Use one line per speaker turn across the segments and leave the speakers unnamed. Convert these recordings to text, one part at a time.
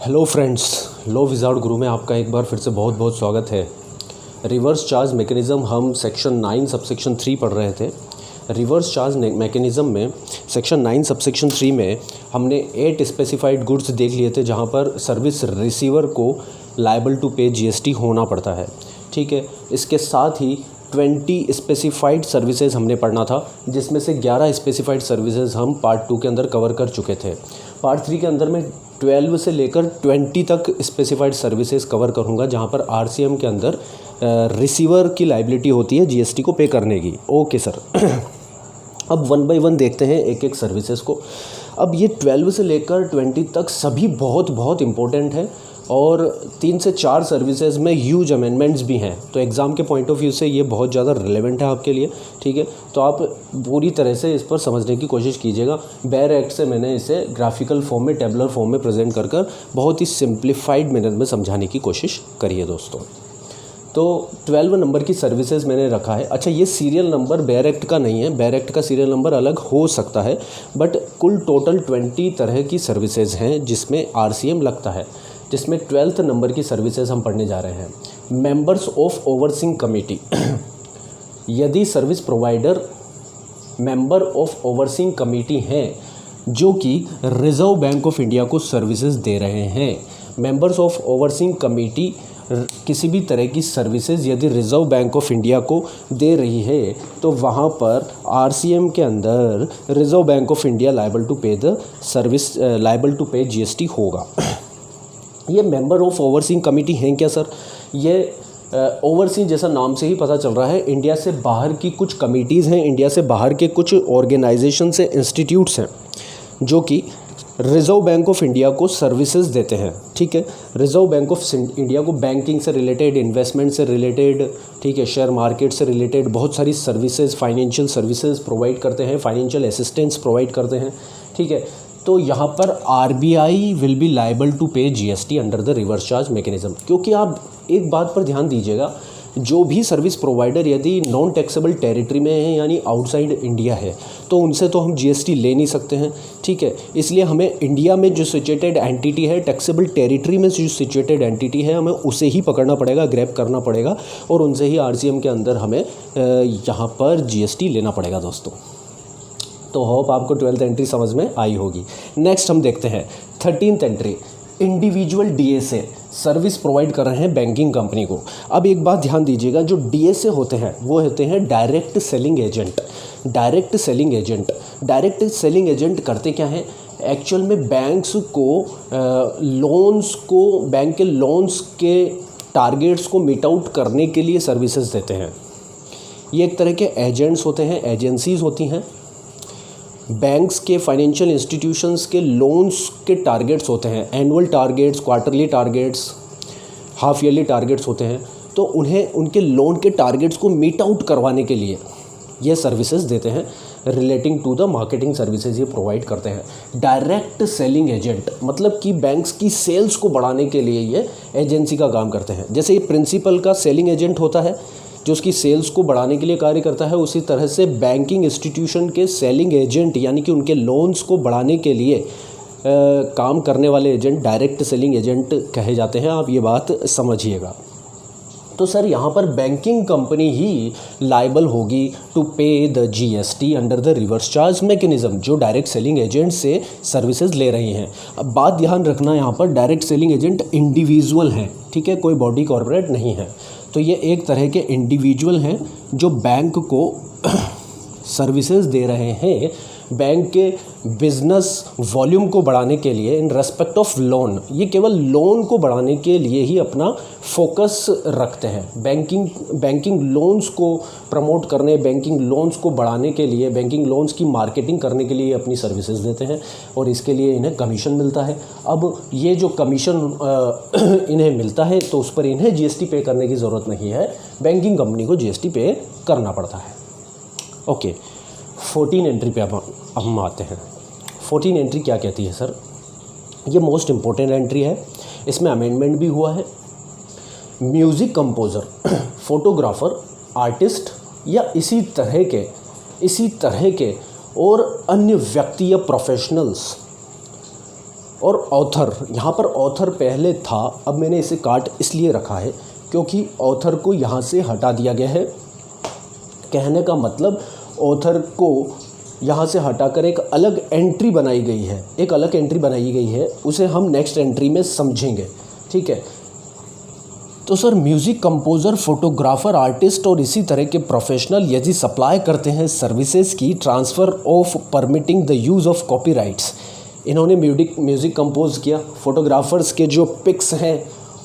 Hello friends, लो wizard गुरु में आपका एक बार फिर से बहुत बहुत स्वागत है। रिवर्स चार्ज मैकेनिज़्म हम सेक्शन 9 सबसेक्शन 3 पढ़ रहे थे। रिवर्स चार्ज मैकेनिज़्म में सेक्शन 9 सबसेक्शन 3 में हमने 8 स्पेसिफाइड गुड्स देख लिए थे जहां पर सर्विस रिसीवर को लायबल टू पे जीएसटी होना पड़ता है। ठीक है, इसके साथ ही 20 स्पेसिफाइड सर्विसेज हमने पढ़ना था, जिसमें से 11 स्पेसिफाइड सर्विसेज हम पार्ट 2 के अंदर कवर कर चुके थे। पार्ट 3 के अंदर में 12 से लेकर 20 तक स्पेसिफाइड सर्विसेज कवर करूंगा, जहां पर आरसीएम के अंदर रिसीवर की लायबिलिटी होती है जीएसटी को पे करने की। Okay sir. अब 1 बाय 1 देखते हैं एक एक सर्विसेज को। अब ये 12 से लेकर 20 तक सभी बहुत बहुत इंपॉर्टेंट है और 3 से 4 सर्विसेज में ह्यूज अमेंडमेंट्स भी हैं, तो एग्ज़ाम के पॉइंट ऑफ व्यू से ये बहुत ज़्यादा रिलेवेंट है आपके लिए। ठीक है, तो आप पूरी तरह से इस पर समझने की कोशिश कीजिएगा। बेयर एक्ट से मैंने इसे ग्राफिकल फॉर्म में, टेबुलर फॉर्म में प्रेजेंट कर बहुत ही सिंप्लीफाइड मैनर में समझाने की कोशिश करिए दोस्तों। तो 12 नंबर की सर्विसेज मैंने रखा है। अच्छा, ये सीरियल नंबर बेयर एक्ट का नहीं है, बेयर एक्ट का सीरियल नंबर अलग हो सकता है, बट कुल टोटल 20 तरह की सर्विसेज हैं जिसमें आरसीएम लगता है, जिसमें 12th नंबर की सर्विसेज हम पढ़ने जा रहे हैं। Members of overseeing committee. यदि service provider member of overseeing committee हैं जो कि रिजर्व बैंक ऑफ इंडिया को सर्विसेज दे रहे हैं, मेंबर्स ऑफ ओवरसीइंग कमेटी किसी भी तरह की सर्विसेज यदि रिजर्व बैंक ऑफ इंडिया को दे रही है तो वहाँ पर आरसीएम के अंदर reserve bank of India liable to pay the service, liable to pay GST होगा। ये मेंबर ऑफ ओवरसीइंग कमेटी हैं क्या सर? ये ओवरसीइंग जैसा नाम से ही पता चल रहा है, इंडिया से बाहर की कुछ कमिटीज़ हैं, इंडिया से बाहर के कुछ ऑर्गेनाइजेशन से इंस्टीट्यूट्स हैं जो कि रिजर्व बैंक ऑफ इंडिया को सर्विसेज देते हैं। ठीक है, रिजर्व बैंक ऑफ इंडिया को बैंकिंग से रिलेटेड, इन्वेस्टमेंट से रिलेटेड, ठीक है, शेयर मार्केट से रिलेटेड बहुत सारी सर्विसेज, फाइनेंशियल सर्विसेज प्रोवाइड करते हैं, फाइनेंशियल असिस्टेंस प्रोवाइड करते हैं। ठीक है, तो यहाँ पर RBI will be liable to pay GST under the reverse charge mechanism. क्योंकि आप एक बात पर ध्यान दीजिएगा, जो भी सर्विस प्रोवाइडर यदि नॉन टैक्सेबल टेरिटरी में है यानी आउटसाइड इंडिया है तो उनसे तो हम जीएसटी ले नहीं सकते हैं। ठीक है, इसलिए हमें इंडिया में जो सिचुएटेड एंटिटी है, टैक्सेबल टेरिटरी में जो सिचुएटेड एंटिटी है, हमें उसे ही पकड़ना पड़ेगा, ग्रैब करना पड़ेगा और उनसे ही आरसीएम के अंदर हमें यहाँ पर जीएसटी लेना पड़ेगा दोस्तों। तो होप आपको 12th एंट्री समझ में आई होगी। नेक्स्ट हम देखते हैं 13th entry. Individual DSA service provide कर रहे हैं बैंकिंग कंपनी को। अब एक बात ध्यान दीजिएगा, जो डीएसए होते हैं वो होते हैं direct selling agent. Direct selling agent, direct selling agent करते क्या हैं? एक्चुअल में बैंक्स को लोन्स को, बैंक के लोन्स के टारगेट्स को मीट आउट करने के लिए सर्विसेज देते हैं। ये एक तरह के एजेंट्स होते हैं, एजेंसीज होती हैं। बैंक्स के, फाइनेंशियल इंस्टीट्यूशंस के लोन्स के टारगेट्स होते हैं, annual targets, quarterly targets, half yearly targets होते हैं। तो उन्हें उनके लोन के टारगेट्स को मीट आउट करवाने के लिए ये सर्विसेज देते हैं। Relating to the marketing services ये प्रोवाइड करते हैं। डायरेक्ट सेलिंग एजेंट मतलब कि बैंक्स की सेल्स को बढ़ाने के लिए ये एजेंसी का काम करते हैं। जैसे ये प्रिंसिपल का सेलिंग एजेंट होता है जो उसकी सेल्स को बढ़ाने के लिए कार्य करता है, उसी तरह से बैंकिंग इंस्टीट्यूशन के सेलिंग एजेंट यानी कि उनके लोन्स को बढ़ाने के लिए काम करने वाले एजेंट डायरेक्ट सेलिंग एजेंट कहे जाते हैं। आप ये बात समझिएगा। तो सर यहाँ पर बैंकिंग कंपनी ही लायबल होगी to pay the GST under the reverse charge mechanism, जो डायरेक्ट सेलिंग एजेंट से सर्विसेज ले रही हैं। अब बात ध्यान रखना, यहाँ पर डायरेक्ट सेलिंग एजेंट इंडिविजुअल हैं। ठीक है, कोई बॉडी कॉर्पोरेट नहीं है। तो ये एक तरह के इंडिविजुअल हैं जो बैंक को सर्विसेज दे रहे हैं, बैंक के बिजनेस वॉल्यूम को बढ़ाने के लिए इन रेस्पेक्ट ऑफ लोन। ये केवल लोन को बढ़ाने के लिए ही अपना फोकस रखते हैं। बैंकिंग लोन्स को प्रमोट करने, बैंकिंग लोन्स को बढ़ाने के लिए, बैंकिंग लोन्स की मार्केटिंग करने के लिए अपनी सर्विसेज देते हैं और इसके लिए इन्हें कमीशन मिलता है। अब ये जो कमीशन इन्हें मिलता है तो उस पर इन्हें जीएसटी पे करने की ज़रूरत नहीं है, बैंकिंग कंपनी को जीएसटी पे करना पड़ता है। ओके, 14 एंट्री पे अब हम आते हैं। 14 एंट्री क्या कहती है सर? ये मोस्ट इम्पोर्टेंट एंट्री है, इसमें अमेंडमेंट भी हुआ है। म्यूज़िक कंपोज़र, फोटोग्राफर, आर्टिस्ट या इसी तरह के और अन्य व्यक्ति या प्रोफेशनल्स और ऑथर, यहाँ पर ऑथर पहले था, अब मैंने इसे काट इसलिए रखा है क्योंकि ऑथर को यहाँ से हटा दिया गया है। कहने का मतलब ऑथर को यहाँ से हटाकर एक अलग एंट्री बनाई गई है, एक अलग एंट्री बनाई गई है, उसे हम नेक्स्ट एंट्री में समझेंगे, ठीक है। तो sir music composer, photographer, artist और इसी तरह के प्रोफेशनल यदि सप्लाई करते हैं सर्विसेज की transfer of permitting the use of copyrights. इन्होंने म्यूज़िक कंपोज़ किया, फोटोग्राफ़र्स के जो पिक्स हैं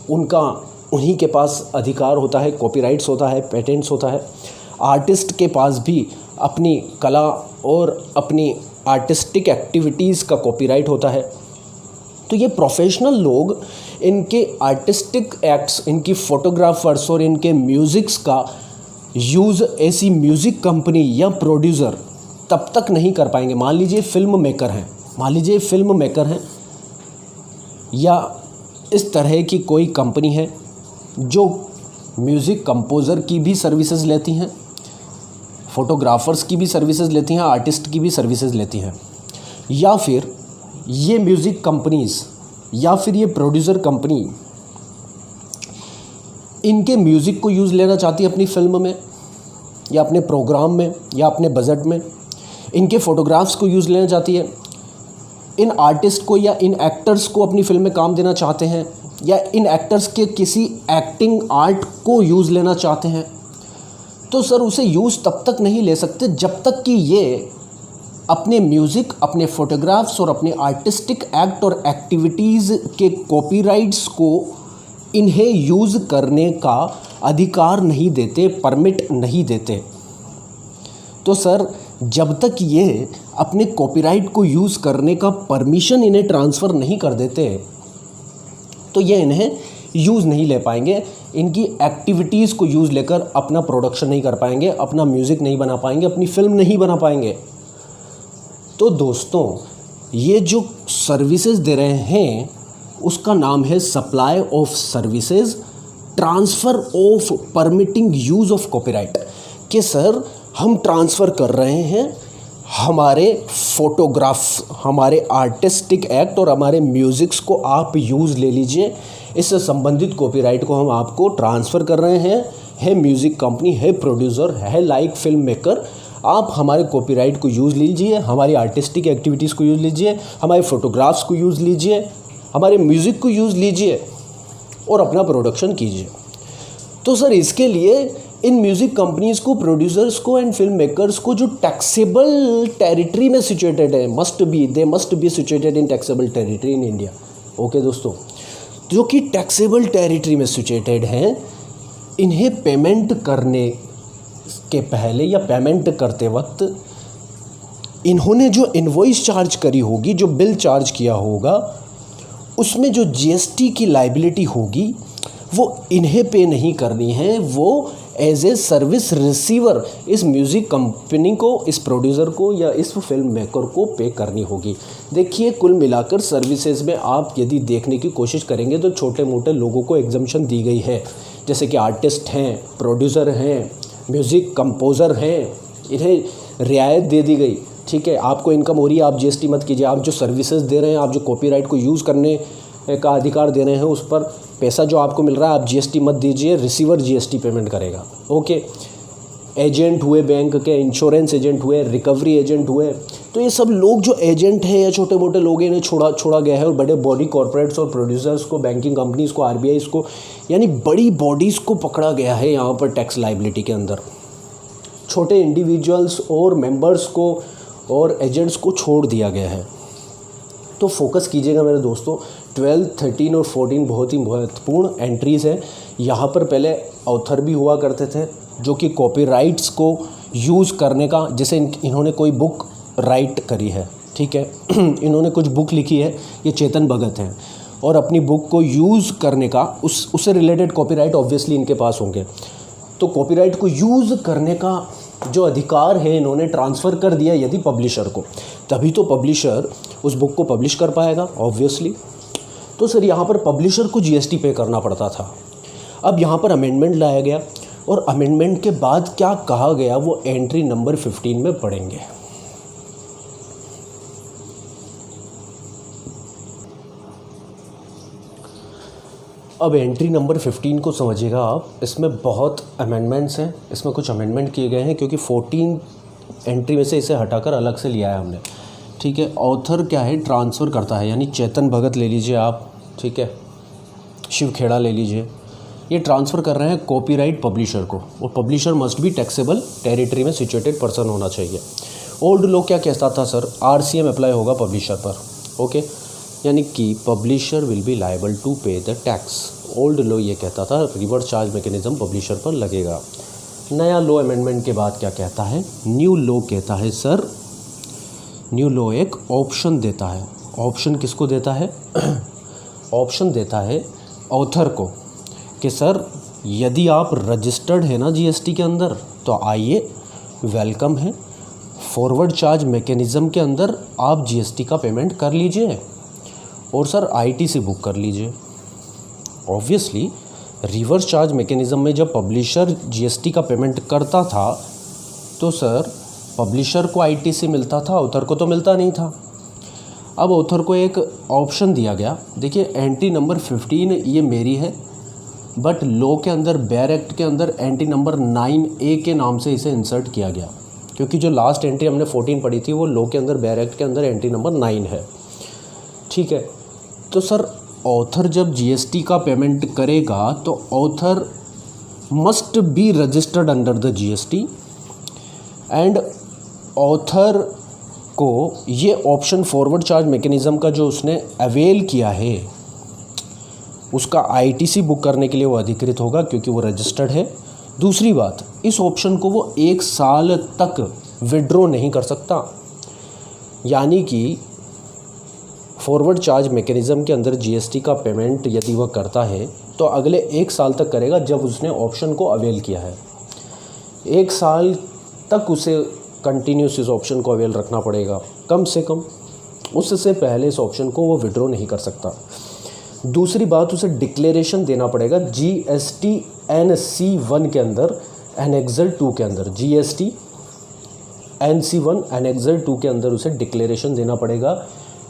उनका उन्हीं के पास अधिकार होता है, कॉपीराइट्स होता है, पेटेंट्स होता है। आर्टिस्ट के पास भी अपनी कला और अपनी आर्टिस्टिक एक्टिविटीज़ का कॉपीराइट होता है। तो ये प्रोफेशनल लोग इनके आर्टिस्टिक एक्ट्स, इनकी फ़ोटोग्राफ़र्स और इनके म्यूज़िक्स का यूज़ ऐसी म्यूज़िक कंपनी या प्रोड्यूसर तब तक नहीं कर पाएंगे। मान लीजिए फिल्म मेकर हैं या इस तरह की कोई कंपनी है जो म्यूज़िक कंपोज़र की भी सर्विसेज लेती हैं, फ़ोटोग्राफ़र्स की भी सर्विसेज लेती हैं, आर्टिस्ट की भी सर्विसेज लेती हैं, या फिर ये म्यूज़िक कंपनीज़ या फिर ये प्रोड्यूसर कंपनी इनके म्यूज़िक को यूज़ लेना चाहती है अपनी फ़िल्म में या अपने प्रोग्राम में या अपने बजट में, इनके फ़ोटोग्राफ्स को यूज़ लेना चाहती है, इन आर्टिस्ट को या इन एक्टर्स को अपनी फ़िल्म में काम देना चाहते हैं, या इन एक्टर्स के किसी एक्टिंग आर्ट को यूज़ लेना चाहते हैं, तो सर उसे यूज़ तब तक नहीं ले सकते जब तक कि ये अपने म्यूज़िक, अपने फ़ोटोग्राफ्स और अपने आर्टिस्टिक एक्ट और एक्टिविटीज़ के कॉपीराइट्स को इन्हें यूज़ करने का अधिकार नहीं देते, परमिट नहीं देते। तो सर जब तक ये अपने कॉपीराइट को यूज़ करने का परमिशन इन्हें ट्रांसफ़र नहीं कर देते तो ये इन्हें यूज़ नहीं ले पाएंगे, इनकी एक्टिविटीज़ को यूज़ लेकर अपना प्रोडक्शन नहीं कर पाएंगे, अपना म्यूज़िक नहीं बना पाएंगे, अपनी फ़िल्म नहीं बना पाएंगे। तो दोस्तों ये जो सर्विसेज दे रहे हैं उसका नाम है supply of services, transfer of permitting use of copyright. कि सर हम ट्रांसफ़र कर रहे हैं हमारे फ़ोटोग्राफ, हमारे आर्टिस्टिक एक्ट और हमारे म्यूज़िक्स को आप यूज़ ले लीजिए, इससे संबंधित कॉपीराइट को हम आपको ट्रांसफ़र कर रहे हैं। है म्यूज़िक कंपनी, है प्रोड्यूसर, है लाइक फिल्म मेकर, आप हमारे कॉपीराइट को यूज़ लीजिए, हमारी आर्टिस्टिक एक्टिविटीज़ को यूज़ लीजिए, हमारे फ़ोटोग्राफ्स को यूज़ लीजिए, हमारे म्यूज़िक को यूज़ लीजिए और अपना प्रोडक्शन कीजिए। तो सर इसके लिए इन म्यूज़िक कंपनीज़ को, प्रोड्यूसर्स को एंड फिल्म मेकर्स को जो टैक्सेबल टेरिटरी में सिचुएटेड है, they must be situated in taxable territory in India. Okay दोस्तों, जो कि टैक्सेबल टेरिटरी में सिचुएटेड हैं, इन्हें पेमेंट करने के पहले या पेमेंट करते वक्त इन्होंने जो इनवॉइस चार्ज करी होगी, जो बिल चार्ज किया होगा, उसमें जो जीएसटी की लायबिलिटी होगी वो इन्हें पे नहीं करनी है, वो एज ए सर्विस रिसीवर इस म्यूज़िक कंपनी को, इस प्रोड्यूसर को या इस फिल्म मेकर को पे करनी होगी। देखिए कुल मिलाकर सर्विसेज में आप यदि देखने की कोशिश करेंगे तो छोटे मोटे लोगों को एग्जम्पशन दी गई है, जैसे कि आर्टिस्ट हैं, प्रोड्यूसर हैं, म्यूज़िक कंपोज़र हैं, इन्हें रियायत दे दी गई। ठीक है, आपको इनकम हो रही है, आप जीएसटी मत कीजिए, आप जो सर्विसेज दे रहे हैं, आप जो कॉपीराइट को यूज़ करने का अधिकार दे रहे हैं, उस पर पैसा जो आपको मिल रहा है आप जीएसटी मत दीजिए, रिसीवर जीएसटी पेमेंट करेगा। ओके, एजेंट हुए बैंक के, इंश्योरेंस एजेंट हुए, रिकवरी एजेंट हुए, तो ये सब लोग जो एजेंट हैं या छोटे मोटे लोग हैं इन्हें छोड़ा गया है, और बड़े बॉडी कॉर्पोरेट्स और प्रोड्यूसर्स को, बैंकिंग कंपनीज़ को, आरबीआई को, यानी बड़ी बॉडीज़ को पकड़ा गया है यहाँ पर टैक्स लायबिलिटी के अंदर। छोटे इंडिविजुअल्स और मेंबर्स को और एजेंट्स को छोड़ दिया गया है। तो फोकस कीजिएगा मेरे दोस्तों, 12, 13 और 14 बहुत ही महत्वपूर्ण एंट्रीज़ हैं। यहाँ पर पहले ऑथर भी हुआ करते थे जो कि कॉपीराइट्स को यूज़ करने का, जैसे इन्होंने कोई बुक राइट करी है, ठीक है इन्होंने कुछ बुक लिखी है, ये चेतन भगत हैं, और अपनी बुक को यूज़ करने का उससे रिलेटेड कॉपीराइट ऑब्वियसली इनके पास होंगे। तो कॉपीराइट को यूज़ करने का जो अधिकार है इन्होंने ट्रांसफ़र कर दिया यदि पब्लिशर को, तभी तो पब्लिशर उस बुक को पब्लिश कर पाएगा ऑब्वियसली। तो सर यहाँ पर पब्लिशर को जीएसटी पे करना पड़ता था। अब यहाँ पर अमेंडमेंट लाया गया, और अमेंडमेंट के बाद क्या कहा गया वो एंट्री नंबर 15 में पढ़ेंगे। अब एंट्री नंबर 15 को समझिएगा आप, इसमें बहुत अमेंडमेंट्स हैं, इसमें कुछ अमेंडमेंट किए गए हैं क्योंकि 14 एंट्री में से इसे हटाकर अलग से लिया है हमने, ठीक है। ऑथर क्या है, ट्रांसफ़र करता है, यानी चेतन भगत ले लीजिए आप, ठीक है, शिव खेड़ा ले लीजिए, ये ट्रांसफ़र कर रहे हैं कॉपीराइट पब्लिशर को, और publisher must be taxable territory में सिचुएटेड पर्सन होना चाहिए। ओल्ड लॉ क्या कहता था सर, RCM अप्लाई होगा पब्लिशर पर, ओके, यानी कि publisher will be liable to pay the tax. Old law ये कहता था रिवर्स चार्ज मैकेनिज्म पब्लिशर पर लगेगा। नया लॉ अमेंडमेंट के बाद क्या कहता है, न्यू लॉ कहता है सर, न्यू लॉ एक ऑप्शन देता है। ऑप्शन किसको देता है ऑप्शन देता है ऑथर को कि सर यदि आप रजिस्टर्ड है ना GST के अंदर तो आइए, वेलकम है, फॉरवर्ड चार्ज मैकेनिज़्म के अंदर आप GST का पेमेंट कर लीजिए और सर ITC बुक कर लीजिए। ऑब्वियसली रिवर्स चार्ज मैकेनिज़्म में जब पब्लिशर GST का पेमेंट करता था तो सर पब्लिशर को ITC मिलता था, ऑथर को तो मिलता नहीं था। अब ऑथर को एक ऑप्शन दिया गया, देखिए एंट्री नंबर 15 ये मेरी है, बट लॉ के अंदर बेयर एक्ट के अंदर एंट्री नंबर 9A के नाम से इसे इंसर्ट किया गया, क्योंकि जो लास्ट एंट्री हमने 14 पढ़ी थी वो लॉ के अंदर बेयर एक्ट के अंदर एंट्री नंबर 9 है, ठीक है। तो सर ऑथर जब GST का पेमेंट करेगा तो author must be registered under the GST and author को ये ऑप्शन फॉरवर्ड चार्ज मैकेनिज़्म का जो उसने अवेल किया है उसका ITC बुक करने के लिए वो अधिकृत होगा क्योंकि वो रजिस्टर्ड है। दूसरी बात, इस ऑप्शन को वो 1 साल तक विड्रॉ नहीं कर सकता, यानी कि फॉरवर्ड चार्ज मैकेनिज़्म के अंदर GST का पेमेंट यदि वह करता है तो अगले 1 साल तक करेगा जब उसने ऑप्शन को अवेल किया है। 1 साल तक उसे कंटिन्यूस इस ऑप्शन को अवेल रखना पड़ेगा कम से कम, उससे पहले इस ऑप्शन को वो विड्रॉ नहीं कर सकता। दूसरी बात, उसे डिक्लेरेशन देना पड़ेगा GST NC1 के अंदर एनेक्सर 2 के अंदर, GST NC1 एनेक्सर 2 के अंदर उसे डिक्लेरेशन देना पड़ेगा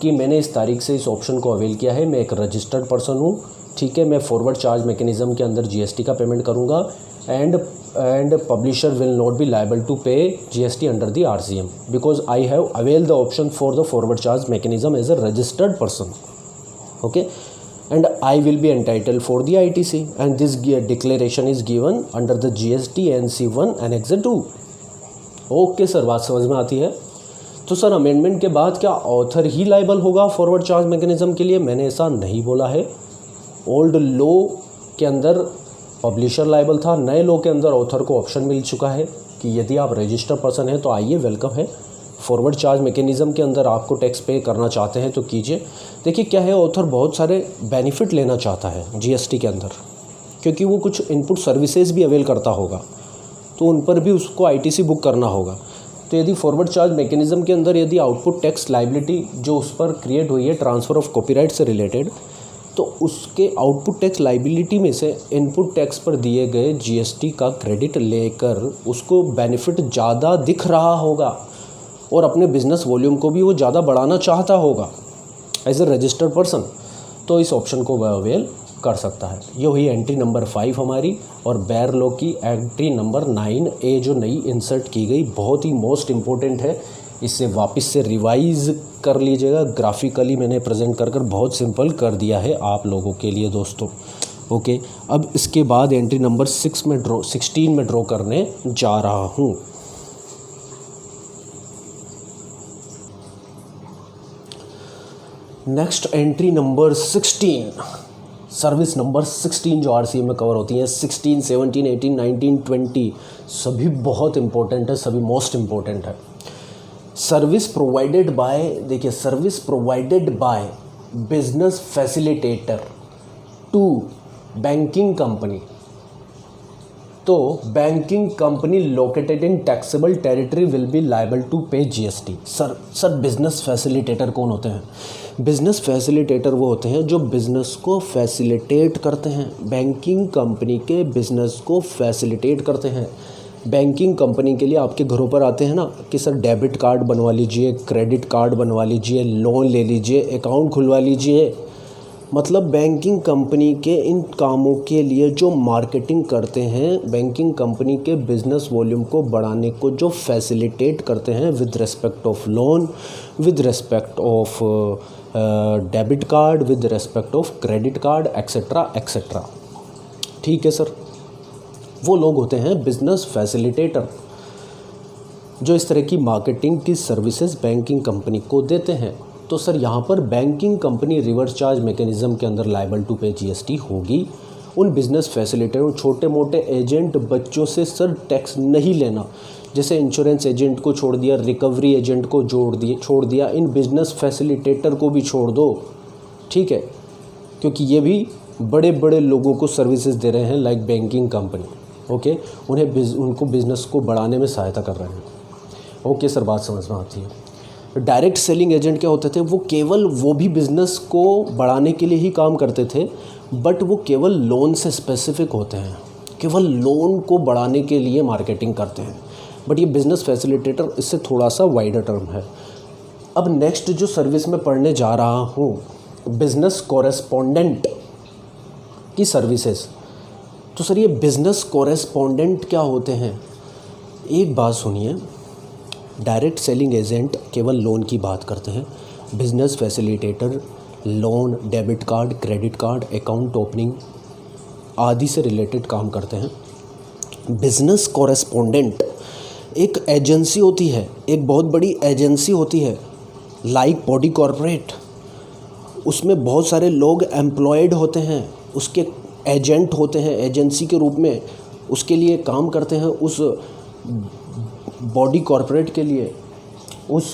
कि मैंने इस तारीख से इस ऑप्शन को अवेल किया है, मैं एक रजिस्टर्ड पर्सन हूँ, ठीक है, मैं फॉरवर्ड चार्ज मैकेनिज़्म के अंदर GST का पेमेंट करूँगा and publisher will not be liable to pay GST under the RCM because I have avail the option for the forward charge mechanism as a registered person, okay, and I will be entitled for the ITC and this declaration is given under the GST NC1 Annex 2। Okay sir, बात समझ में आती है। तो sir amendment के बाद क्या author he liable होगा फॉरवर्ड चार्ज मैकेनिज़्म के लिए? मैंने ऐसा नहीं बोला है। ओल्ड लॉ के अंदर पब्लिशर लाइबल था, नए लॉ के अंदर ऑथर को ऑप्शन मिल चुका है कि यदि आप रजिस्टर्ड पर्सन हैं तो आइए, वेलकम है। फॉरवर्ड चार्ज मैकेनिज़्म के अंदर आपको टैक्स पे करना चाहते हैं तो कीजिए। देखिए क्या है, ऑथर बहुत सारे बेनिफिट लेना चाहता है GST के अंदर, क्योंकि वो कुछ इनपुट सर्विसेज भी अवेल करता होगा तो उन पर भी उसको ITC बुक करना होगा। तो यदि फॉरवर्ड चार्ज मैकेनिज़्म के अंदर यदि आउटपुट टैक्स लाइबिलिटी जो उस पर क्रिएट हुई है ट्रांसफ़र ऑफ कॉपीराइट से रिलेटेड, तो उसके आउटपुट टैक्स लाइबिलिटी में से इनपुट टैक्स पर दिए गए GST का क्रेडिट लेकर उसको बेनिफिट ज़्यादा दिख रहा होगा और अपने बिजनेस वॉल्यूम को भी वो ज़्यादा बढ़ाना चाहता होगा एज ए रजिस्टर्ड पर्सन, तो इस ऑप्शन को वह अवेल कर सकता है। ये हुई एंट्री नंबर 5 हमारी, और बेयर लॉ की एंट्री नंबर 9A जो नई इंसर्ट की गई, बहुत ही मोस्ट इम्पोर्टेंट है, इसे वापस से रिवाइज़ कर लीजिएगा। ग्राफिकली मैंने प्रेजेंट कर बहुत सिंपल कर दिया है आप लोगों के लिए दोस्तों, ओके। अब इसके बाद एंट्री नंबर 16 में ड्रॉ करने जा रहा हूँ। Next entry number 16, service number 16 जो RCM में कवर होती हैं, 16, 17, 18, 19, 20 सभी बहुत इंपॉर्टेंट है, सभी मोस्ट इम्पोर्टेंट है। सर्विस प्रोवाइडेड बाय, देखिए service provided by business facilitator to banking company, तो banking company located in taxable territory will be liable to pay GST। Sir business facilitator कौन होते हैं? बिज़नेस फैसिलिटेटर वो होते हैं जो बिज़नेस को फैसिलिटेट करते हैं, बैंकिंग कंपनी के बिज़नेस को फैसिलिटेट करते हैं। बैंकिंग कंपनी के लिए आपके घरों पर आते हैं ना कि सर डेबिट कार्ड बनवा लीजिए, क्रेडिट कार्ड बनवा लीजिए, लोन ले लीजिए, अकाउंट खुलवा लीजिए, मतलब बैंकिंग कंपनी के इन कामों के लिए जो मार्केटिंग करते हैं, बैंकिंग कंपनी के बिज़नेस वॉल्यूम को बढ़ाने को जो फैसिलिटेट करते हैं with respect of loan, with respect of debit card, with respect of credit card, etcetera etcetera. ठीक है सर, वो लोग होते हैं बिज़नेस फैसिलिटेटर, जो इस तरह की मार्केटिंग की सर्विसेज बैंकिंग कंपनी को देते हैं। तो सर यहाँ पर banking company reverse charge mechanism के अंदर लायबल टू पे जीएसटी होगी। उन बिज़नेस फैसिलिटेटर, छोटे मोटे एजेंट बच्चों से सर टैक्स नहीं लेना, जैसे इंश्योरेंस एजेंट को छोड़ दिया, रिकवरी एजेंट को छोड़ दिया, इन बिज़नेस फैसिलिटेटर को भी छोड़ दो। ठीक है, क्योंकि ये भी बड़े बड़े लोगों को सर्विसेज दे रहे हैं लाइक बैंकिंग कंपनी। ओके, उनको बिज़नेस को बढ़ाने में सहायता कर रहे हैं। ओके सर, बात समझ में आती है। डायरेक्ट सेलिंग एजेंट क्या होते थे, वो केवल वो भी बिज़नेस को बढ़ाने के लिए ही काम करते थे, बट वो केवल लोन से स्पेसिफिक होते हैं, केवल लोन को बढ़ाने के लिए मार्केटिंग करते हैं। बट ये बिज़नेस फैसिलिटेटर इससे थोड़ा सा वाइडर टर्म है। अब नेक्स्ट जो सर्विस में पढ़ने जा रहा हूँ, बिज़नेस कॉरेस्पॉन्डेंट की सर्विसेज। तो सर ये बिज़नेस कॉरेस्पॉन्डेंट क्या होते हैं? एक बात सुनिए, डायरेक्ट सेलिंग एजेंट केवल लोन की बात करते हैं, business facilitator loan, debit card, credit card, account opening आदि से रिलेटेड काम करते हैं। बिज़नेस कॉरेस्पॉन्डेंट एक एजेंसी होती है, एक बहुत बड़ी एजेंसी होती है लाइक बॉडी कॉर्पोरेट। उसमें बहुत सारे लोग एम्प्लॉयड होते हैं, उसके एजेंट होते हैं, एजेंसी के रूप में उसके लिए काम करते हैं, उस बॉडी कॉर्पोरेट के लिए, उस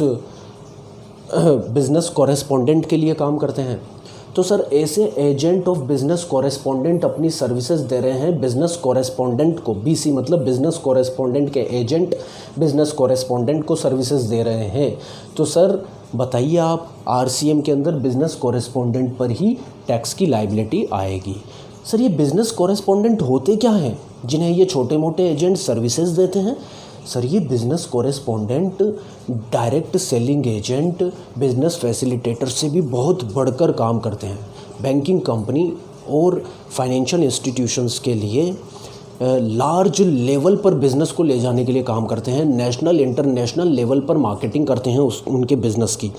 बिज़नेस कॉरेस्पॉन्डेंट के लिए काम करते हैं। तो सर ऐसे एजेंट ऑफ बिज़नेस कॉरेस्पॉन्डेंट अपनी सर्विसेज दे रहे हैं बिज़नेस कॉरेस्पॉन्डेंट को। बीसी मतलब बिज़नेस कॉरेस्पॉन्डेंट के एजेंट बिज़नेस कॉरेस्पॉन्डेंट को सर्विसेज दे रहे हैं। तो सर बताइए आप, आरसीएम के अंदर बिज़नेस कॉरेस्पॉन्डेंट पर ही टैक्स की लायबिलिटी आएगी। सर ये बिज़नेस कॉरेस्पॉन्डेंट होते क्या हैं जिन्हें ये छोटे मोटे एजेंट सर्विसेज देते हैं? सर ये business correspondent direct selling agent, business facilitator से भी बहुत बढ़कर काम करते हैं। बैंकिंग कंपनी और फाइनेंशियल इंस्टीट्यूशंस के लिए लार्ज लेवल पर बिज़नेस को ले जाने के लिए काम करते हैं, नेशनल इंटरनेशनल लेवल पर मार्केटिंग करते हैं उनके बिज़नेस की।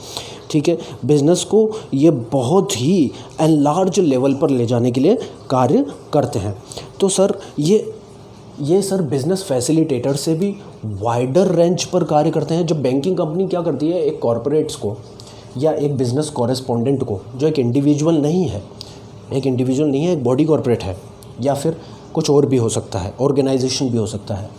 ठीक है, बिज़नेस को ये बहुत ही लार्ज लेवल पर ले जाने के लिए कार्य करते हैं। तो सर ये सर बिज़नेस फैसिलिटेटर से भी वाइडर रेंज पर कार्य करते हैं। जब बैंकिंग कंपनी क्या करती है, एक कॉरपोरेट्स को या एक बिज़नेस कॉरेस्पॉन्डेंट को, जो एक इंडिविजुअल नहीं है, एक बॉडी कॉरपोरेट है या फिर कुछ और भी हो सकता है, ऑर्गेनाइजेशन भी हो सकता है,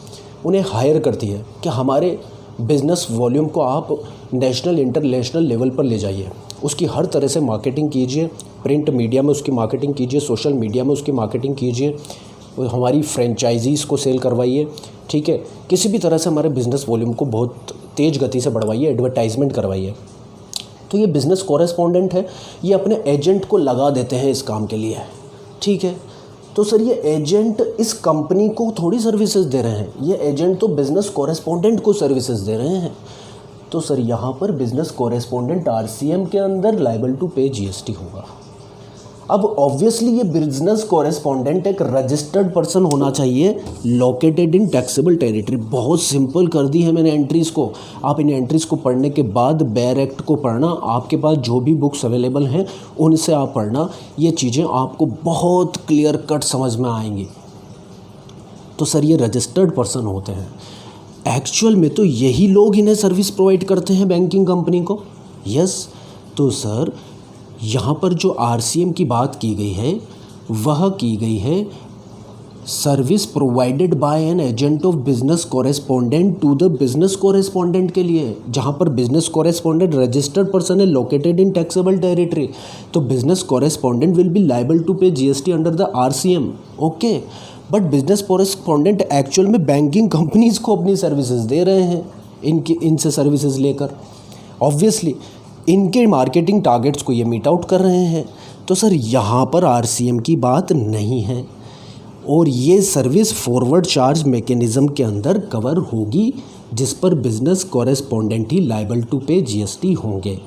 उन्हें हायर करती है कि हमारे बिज़नेस वॉल्यूम को आप नेशनल इंटरनेशनल लेवल पर ले जाइए, उसकी हर तरह से मार्केटिंग कीजिए, प्रिंट मीडिया में उसकी मार्केटिंग कीजिए, सोशल मीडिया में उसकी मार्केटिंग कीजिए, हमारी फ्रेंचाइजीज़ को सेल करवाइए। ठीक है, किसी भी तरह से हमारे बिज़नेस वॉल्यूम को बहुत तेज़ गति से बढ़वाइए, एडवर्टाइजमेंट करवाइए। तो ये बिज़नेस कॉरेस्पॉन्डेंट है, ये अपने एजेंट को लगा देते हैं इस काम के लिए। ठीक है, तो सर ये एजेंट इस कंपनी को थोड़ी सर्विसेज दे रहे हैं, ये एजेंट तो बिज़नेस कॉरेस्पॉन्डेंट को सर्विसेज दे रहे हैं। तो सर यहाँ पर बिज़नेस कॉरेस्पॉन्डेंट आरसीएम के अंदर लायबल टू पे जीएसटी होगा। अब ऑब्वियसली ये बिजनेस कॉरेस्पॉन्डेंट एक रजिस्टर्ड पर्सन होना चाहिए, लोकेटेड इन टैक्सेबल टेरिटरी। बहुत सिंपल कर दी है मैंने एंट्रीज़ को। आप इन एंट्रीज़ को पढ़ने के बाद बेयर एक्ट को पढ़ना, आपके पास जो भी बुक्स अवेलेबल हैं उनसे आप पढ़ना, ये चीज़ें आपको बहुत क्लियर कट समझ में आएंगी। तो सर ये रजिस्टर्ड पर्सन होते हैं, एक्चुअल में तो यही लोग इन्हें सर्विस प्रोवाइड करते हैं बैंकिंग कंपनी को। यस, तो सर यहाँ पर जो आरसीएम की बात की गई है वह की गई है service provided by an agent of business correspondent to the business correspondent के लिए, जहाँ पर बिजनेस कॉरेस्पॉन्डेंट रजिस्टर्ड पर्सन है लोकेटेड इन टैक्सेबल टेरिटरी, तो business correspondent will be liable to pay GST under the RCM. Okay, but business correspondent actual में banking companies को अपनी services दे रहे हैं, इनसे सर्विसेज लेकर। ऑब्वियसली इनके मार्केटिंग टारगेट्स को ये मीट आउट कर रहे हैं। तो सर यहाँ पर आरसीएम की बात नहीं है और ये सर्विस फॉरवर्ड चार्ज मैकेनिज़्म के अंदर कवर होगी, जिस पर बिजनेस कॉरेस्पॉन्डेंट ही लायबल टू पे जीएसटी होंगे।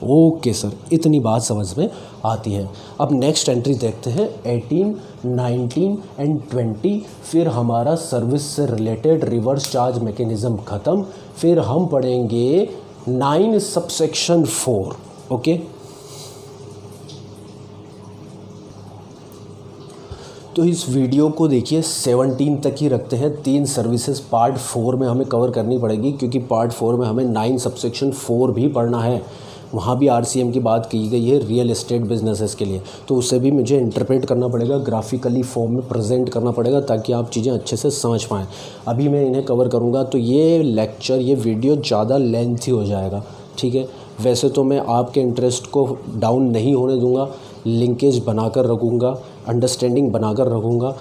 ओके सर, इतनी बात समझ में आती है। अब नेक्स्ट एंट्री देखते हैं 18, 19 एंड 20। फिर हमारा सर्विस से रिलेटेड रिवर्स चार्ज मैकेनिज़्म ख़त्म। फिर हम पढ़ेंगे 9 सबसेक्शन 4। ओके, तो इस वीडियो को देखिए 17 तक ही रखते हैं। 3 सर्विसेज पार्ट 4 में हमें कवर करनी पड़ेगी, क्योंकि पार्ट 4 में हमें 9 सबसेक्शन 4 भी पढ़ना है। वहाँ भी आरसीएम की बात की गई है रियल एस्टेट बिजनेसेस के लिए, तो उसे भी मुझे इंटरप्रेट करना पड़ेगा, ग्राफिकली फॉर्म में प्रेजेंट करना पड़ेगा, ताकि आप चीज़ें अच्छे से समझ पाएँ। अभी मैं इन्हें कवर करूँगा तो ये लेक्चर, ये वीडियो ज़्यादा लेंथी हो जाएगा, ठीक है। वैसे तो मैं आपके इंटरेस्ट को डाउन नहीं होने दूँगा, लिंकेज बनाकर रखूँगा, अंडरस्टैंडिंग बनाकर रखूँगा।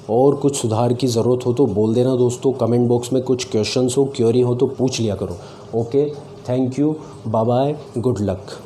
और कुछ सुधार की ज़रूरत हो तो बोल देना दोस्तों, कमेंट बॉक्स में कुछ क्वेश्चंस हो, क्वेरी हो तो पूछ लिया करो। Okay, thank you, bye bye, good luck.